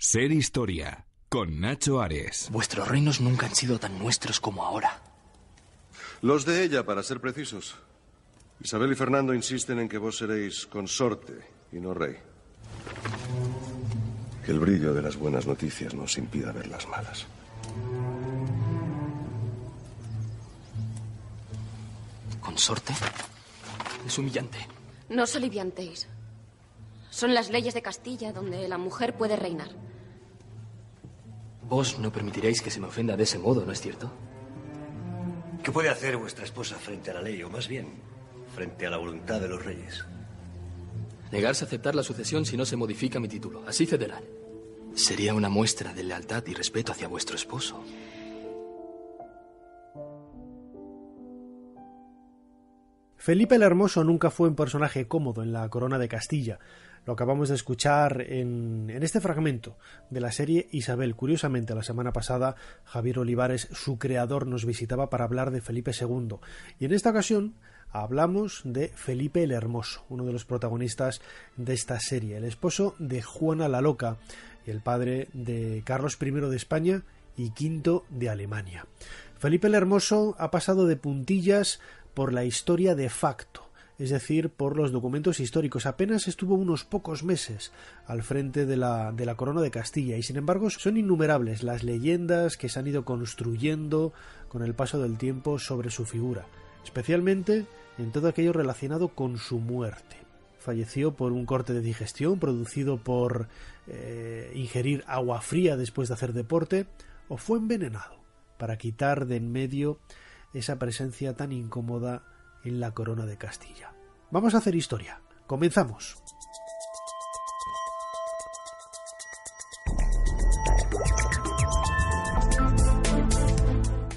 Ser Historia, con Nacho Ares. Vuestros reinos nunca han sido tan nuestros como ahora. Los de ella, para ser precisos. Isabel y Fernando insisten en que vos seréis consorte y no rey. Que el brillo de las buenas noticias nos impida ver las malas. ¿Consorte? Es humillante. No os aliviantéis. Son las leyes de Castilla donde la mujer puede reinar. Vos no permitiréis que se me ofenda de ese modo, ¿no es cierto? ¿Qué puede hacer vuestra esposa frente a la ley, o más bien, frente a la voluntad de los reyes? Negarse a aceptar la sucesión si no se modifica mi título. Así cederán. Sería una muestra de lealtad y respeto hacia vuestro esposo. Felipe el Hermoso nunca fue un personaje cómodo en la corona de Castilla. Lo acabamos de escuchar en este fragmento de la serie Isabel. Curiosamente, la semana pasada Javier Olivares, su creador, nos visitaba para hablar de Felipe II. Y en esta ocasión hablamos de Felipe el Hermoso, uno de los protagonistas de esta serie, el esposo de Juana la Loca y el padre de Carlos I de España y V de Alemania. Felipe el Hermoso ha pasado de puntillas por la historia de facto, es decir, por los documentos históricos. Apenas estuvo unos pocos meses al frente de la corona de Castilla y, sin embargo, son innumerables las leyendas que se han ido construyendo con el paso del tiempo sobre su figura, especialmente en todo aquello relacionado con su muerte. Falleció por un corte de digestión producido por ingerir agua fría después de hacer deporte, o fue envenenado para quitar de en medio esa presencia tan incómoda en la corona de Castilla. Vamos a hacer historia. Comenzamos.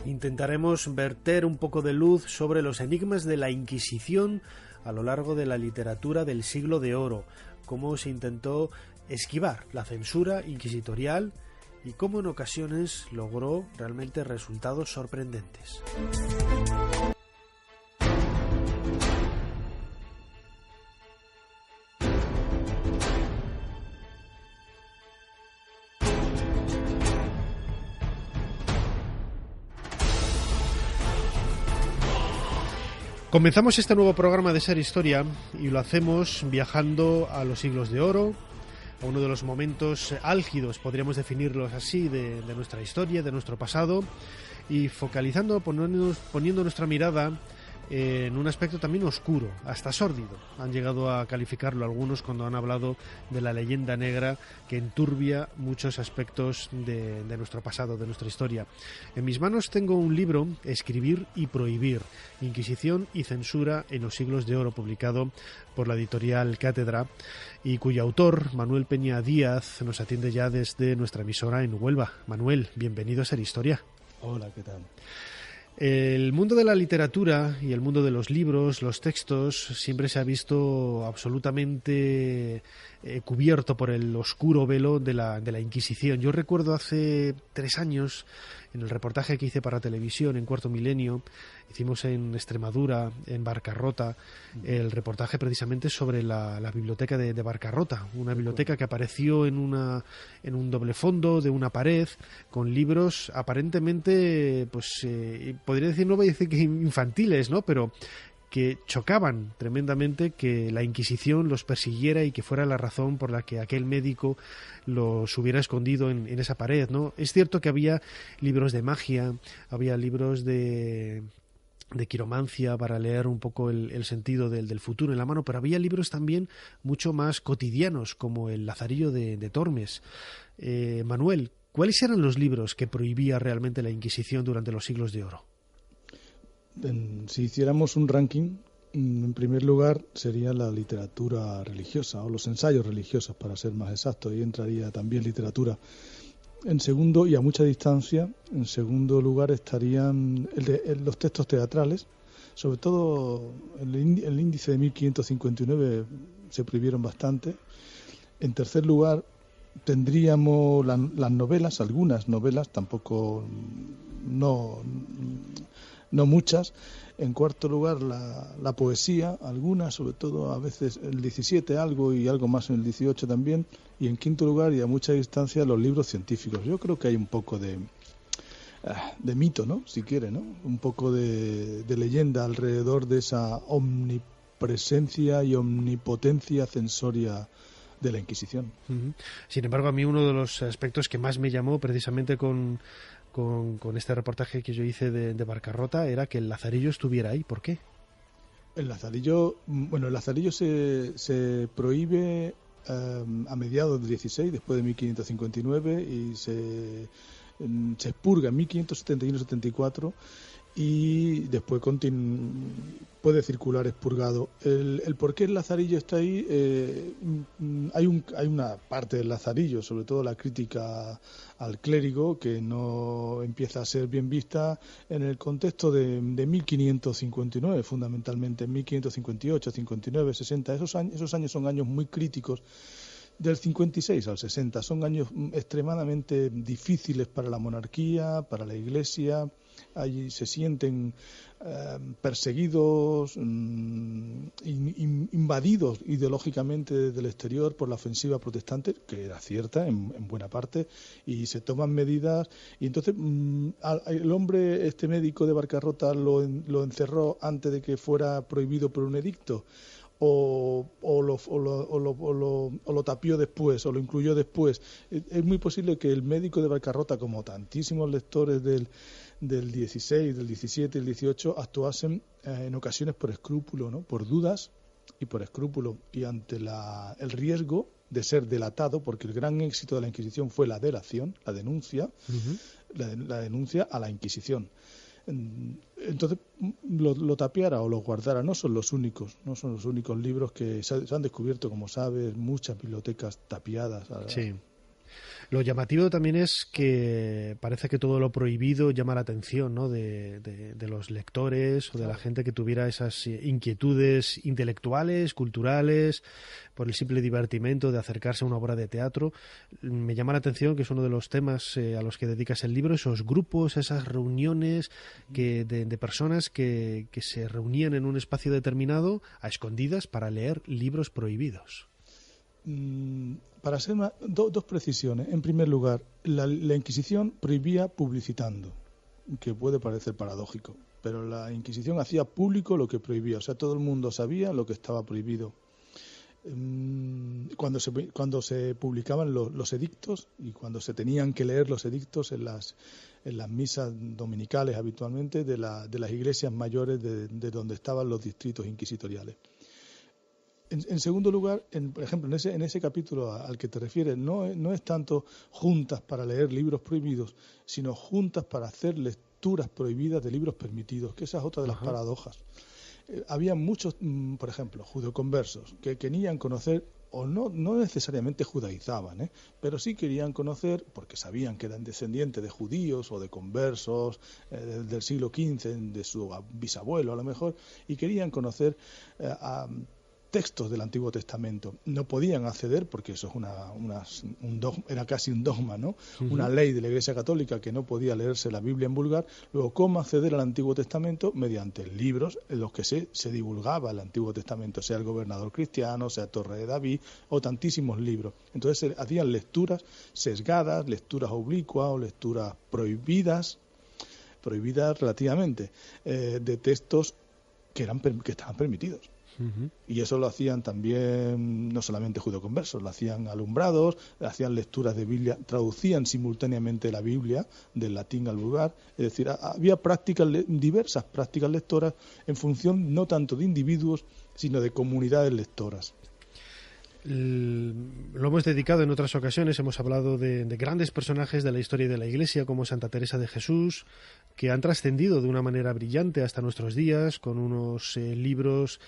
Intentaremos verter un poco de luz sobre los enigmas de la Inquisición a lo largo de la literatura del Siglo de Oro, cómo se intentó esquivar la censura inquisitorial y cómo en ocasiones logró realmente resultados sorprendentes. Comenzamos este nuevo programa de Ser Historia y lo hacemos viajando a los siglos de oro, a uno de los momentos álgidos, podríamos definirlos así, de nuestra historia, de nuestro pasado, y focalizando, poniendo nuestra mirada en un aspecto también oscuro, hasta sórdido. Han llegado a calificarlo algunos cuando han hablado de la leyenda negra que enturbia muchos aspectos de nuestro pasado, de nuestra historia. En mis manos tengo un libro, Escribir y Prohibir, Inquisición y Censura en los Siglos de Oro, publicado por la editorial Cátedra, y cuyo autor, Manuel Peña Díaz, nos atiende ya desde nuestra emisora en Huelva. Manuel, bienvenido a Ser Historia. Hola, ¿qué tal? El mundo de la literatura y el mundo de los libros, los textos, siempre se ha visto absolutamente cubierto por el oscuro velo de la Inquisición. Yo recuerdo hace 3 años, en el reportaje que hice para televisión en Cuarto Milenio, hicimos en Extremadura, en Barcarrota, el reportaje precisamente sobre la biblioteca de Barcarrota, una biblioteca que apareció en un doble fondo de una pared con libros aparentemente, podría decir, no voy a decir que infantiles, ¿no?, pero que chocaban tremendamente que la Inquisición los persiguiera y que fuera la razón por la que aquel médico los hubiera escondido en esa pared, ¿no? Es cierto que había libros de magia, había libros de quiromancia para leer un poco el sentido del futuro en la mano, pero había libros también mucho más cotidianos, como el Lazarillo de Tormes. Manuel, ¿cuáles eran los libros que prohibía realmente la Inquisición durante los siglos de oro? Si hiciéramos un ranking, en primer lugar sería la literatura religiosa o los ensayos religiosos, para ser más exacto, y entraría también literatura. En segundo, y a mucha distancia, en segundo lugar estarían los textos teatrales, sobre todo el índice de 1559 se prohibieron bastante. En tercer lugar tendríamos las novelas, algunas novelas, tampoco no muchas. En cuarto lugar, la poesía, algunas, sobre todo a veces el 17 algo y algo más en el 18 también. Y en quinto lugar, y a mucha distancia, los libros científicos. Yo creo que hay un poco de mito, ¿no? Si quiere, ¿no? Un poco de leyenda alrededor de esa omnipresencia y omnipotencia censoria de la Inquisición. Uh-huh. Sin embargo, a mí uno de los aspectos que más me llamó precisamente con este reportaje que yo hice de Barcarrota era que el Lazarillo estuviera ahí. ¿Por qué? El Lazarillo se prohíbe a mediados del 16, después de 1559, y se expurga en 1571-74, y después puede circular expurgado. El por qué el Lazarillo está ahí, hay una parte del Lazarillo, sobre todo la crítica al clérigo, que no empieza a ser bien vista en el contexto de 1559, fundamentalmente en 1558, 59, 60. Esos años son años muy críticos. Del 56 al 60 son años extremadamente difíciles para la monarquía, para la Iglesia. Allí se sienten perseguidos, invadidos ideológicamente desde el exterior por la ofensiva protestante, que era cierta en buena parte, y se toman medidas. Y entonces el hombre, este médico de Barcarrota, lo encerró antes de que fuera prohibido por un edicto. O lo tapió después, o lo incluyó después. Es muy posible que el médico de Barcarrota, como tantísimos lectores del 16, del 17 y del 18, actuasen en ocasiones por escrúpulo, ¿no? Por dudas y por escrúpulo, y ante el riesgo de ser delatado, porque el gran éxito de la Inquisición fue la delación, la denuncia, la denuncia a la Inquisición. Entonces lo tapiara o lo guardara. No son los únicos libros que se han descubierto, como sabes, muchas bibliotecas tapiadas. Sí. Lo llamativo también es que parece que todo lo prohibido llama la atención, ¿no? de los lectores o de la gente que tuviera esas inquietudes intelectuales, culturales, por el simple divertimento de acercarse a una obra de teatro. Me llama la atención que es uno de los temas a los que dedicas el libro, esos grupos, esas reuniones de personas que se reunían en un espacio determinado a escondidas para leer libros prohibidos. Para hacer dos precisiones. En primer lugar, la Inquisición prohibía publicitando, que puede parecer paradójico, pero la Inquisición hacía público lo que prohibía, o sea, todo el mundo sabía lo que estaba prohibido. Cuando se publicaban los edictos, y cuando se tenían que leer los edictos en las misas dominicales habitualmente de las iglesias mayores de donde estaban los distritos inquisitoriales. En segundo lugar, por ejemplo, en ese capítulo al que te refieres, no es tanto juntas para leer libros prohibidos, sino juntas para hacer lecturas prohibidas de libros permitidos, que esa es otra de las paradojas. Había muchos, por ejemplo, judeoconversos, que querían conocer, o no necesariamente judaizaban, pero sí querían conocer, porque sabían que eran descendientes de judíos o de conversos del siglo XV, de su bisabuelo a lo mejor, y querían conocer textos del Antiguo Testamento. No podían acceder porque eso es era casi un dogma, ¿no? Una ley de la Iglesia Católica que no podía leerse la Biblia en vulgar. Luego, ¿cómo acceder al Antiguo Testamento? Mediante libros en los que se divulgaba el Antiguo Testamento, sea el Gobernador Cristiano, sea Torre de David, o tantísimos libros. Entonces hacían lecturas sesgadas, lecturas oblicuas o lecturas prohibidas relativamente, de textos que estaban permitidos. Y eso lo hacían también, no solamente judeoconversos, lo hacían alumbrados, hacían lecturas de Biblia, traducían simultáneamente la Biblia del latín al vulgar. Es decir, había diversas prácticas lectoras en función no tanto de individuos, sino de comunidades lectoras. Lo hemos dedicado en otras ocasiones, hemos hablado de grandes personajes de la historia de la Iglesia, como Santa Teresa de Jesús, que han trascendido de una manera brillante hasta nuestros días, con unos libros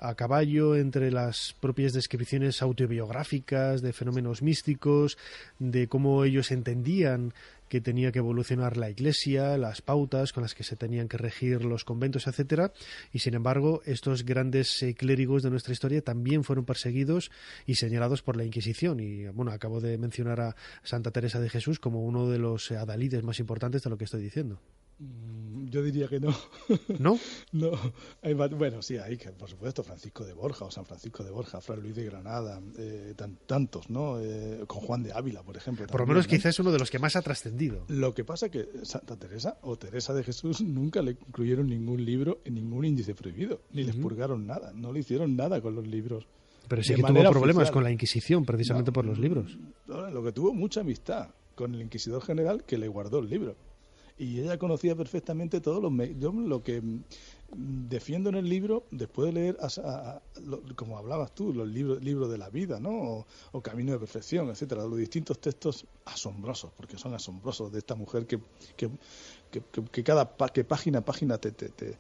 a caballo entre las propias descripciones autobiográficas de fenómenos místicos, de cómo ellos entendían que tenía que evolucionar la Iglesia, las pautas con las que se tenían que regir los conventos, etcétera, y sin embargo estos grandes clérigos de nuestra historia también fueron perseguidos y señalados por la Inquisición. Y bueno, acabo de mencionar a Santa Teresa de Jesús como uno de los adalides más importantes de lo que estoy diciendo. Yo diría que no. ¿No? No. Bueno, sí, hay que, por supuesto, Francisco de Borja o San Francisco de Borja, Fray Luis de Granada, tantos, ¿no? Con Juan de Ávila, por ejemplo. Por lo también, menos ¿no? quizás es uno de los que más ha trascendido. Lo que pasa es que Santa Teresa o Teresa de Jesús nunca le incluyeron ningún libro en ningún índice prohibido, ni les purgaron nada, no le hicieron nada con los libros. Pero sí De que tuvo manera problemas oficial. con la Inquisición, precisamente por los libros. Lo que tuvo mucha amistad con el inquisidor general que le guardó el libro. Y ella conocía perfectamente todos los... Yo lo que defiendo en el libro, después de leer, como hablabas tú, los libros de la vida, ¿no? O Camino de Perfección, etcétera, los distintos textos asombrosos, porque son asombrosos, de esta mujer que página a página te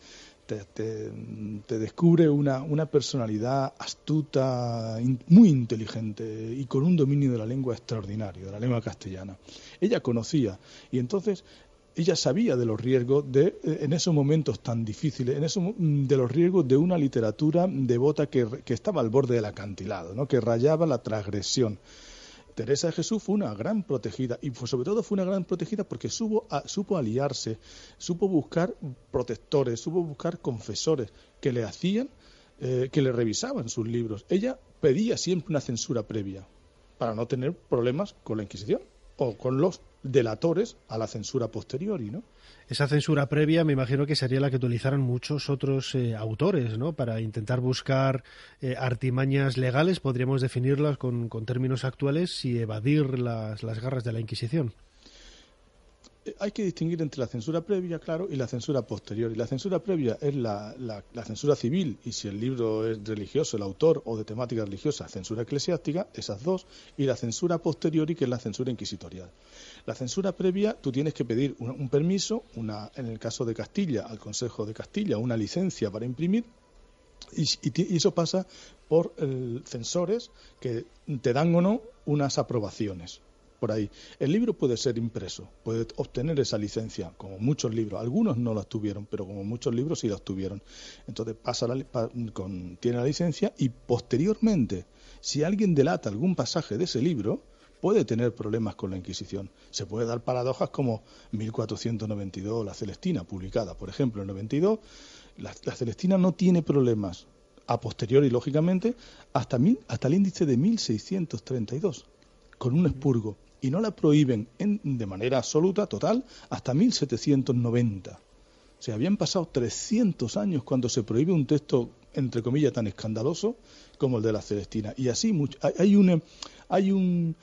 descubre una personalidad astuta, muy inteligente y con un dominio de la lengua extraordinario, de la lengua castellana. Ella conocía, y entonces ella sabía de los riesgos en esos momentos tan difíciles, de los riesgos de una literatura devota que estaba al borde del acantilado, ¿no? Que rayaba la transgresión. Teresa de Jesús fue una gran protegida, y sobre todo fue una gran protegida porque supo aliarse, supo buscar protectores, supo buscar confesores que le hacían, que le revisaban sus libros. Ella pedía siempre una censura previa para no tener problemas con la Inquisición o con los delatores a la censura posteriori, ¿no? Esa censura previa me imagino que sería la que utilizaran muchos otros autores, ¿no? Para intentar buscar artimañas legales, podríamos definirlas con términos actuales, y evadir las garras de la Inquisición. Hay que distinguir entre la censura previa, claro, y la censura posterior. Y la censura previa es la censura civil, y si el libro es religioso, el autor, o de temática religiosa, censura eclesiástica, esas dos, y la censura posteriori, que es la censura inquisitorial. La censura previa, tú tienes que pedir un permiso, en el caso de Castilla, al Consejo de Castilla, una licencia para imprimir, y eso pasa por censores que te dan o no unas aprobaciones. Por ahí. El libro puede ser impreso, puede obtener esa licencia, como muchos libros. Algunos no la obtuvieron, pero como muchos libros sí la obtuvieron. Entonces tiene la licencia, y posteriormente, si alguien delata algún pasaje de ese libro, puede tener problemas con la Inquisición. Se puede dar paradojas como 1492, la Celestina, publicada, por ejemplo, en 92. La Celestina no tiene problemas a posteriori, lógicamente, hasta el índice de 1632, con un expurgo. Y no la prohíben de manera absoluta, total, hasta 1790. O sea, habían pasado 300 años cuando se prohíbe un texto, entre comillas, tan escandaloso como el de la Celestina. Y así hay un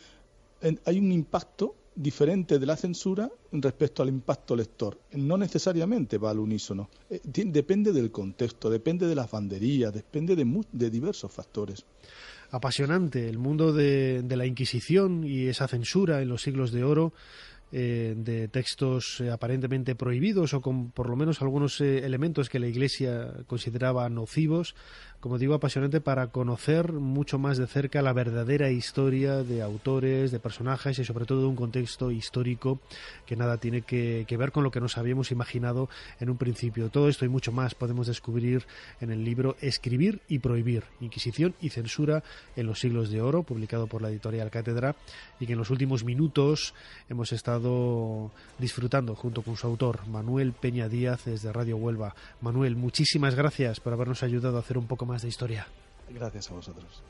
impacto diferente de la censura respecto al impacto lector. No necesariamente va al unísono. Depende del contexto, depende de las banderías, depende de diversos factores. Apasionante el mundo de la Inquisición y esa censura en los siglos de oro, de textos aparentemente prohibidos, o con por lo menos algunos elementos que la Iglesia consideraba nocivos. Como digo, apasionante para conocer mucho más de cerca la verdadera historia de autores, de personajes, y sobre todo de un contexto histórico que nada tiene que ver con lo que nos habíamos imaginado en un principio. Todo esto y mucho más podemos descubrir en el libro Escribir y Prohibir, Inquisición y Censura en los siglos de oro, publicado por la editorial Cátedra, y que en los últimos minutos hemos estado disfrutando junto con su autor, Manuel Peña Díaz, desde Radio Huelva. Manuel, muchísimas gracias por habernos ayudado a hacer un poco más de historia. Gracias a vosotros.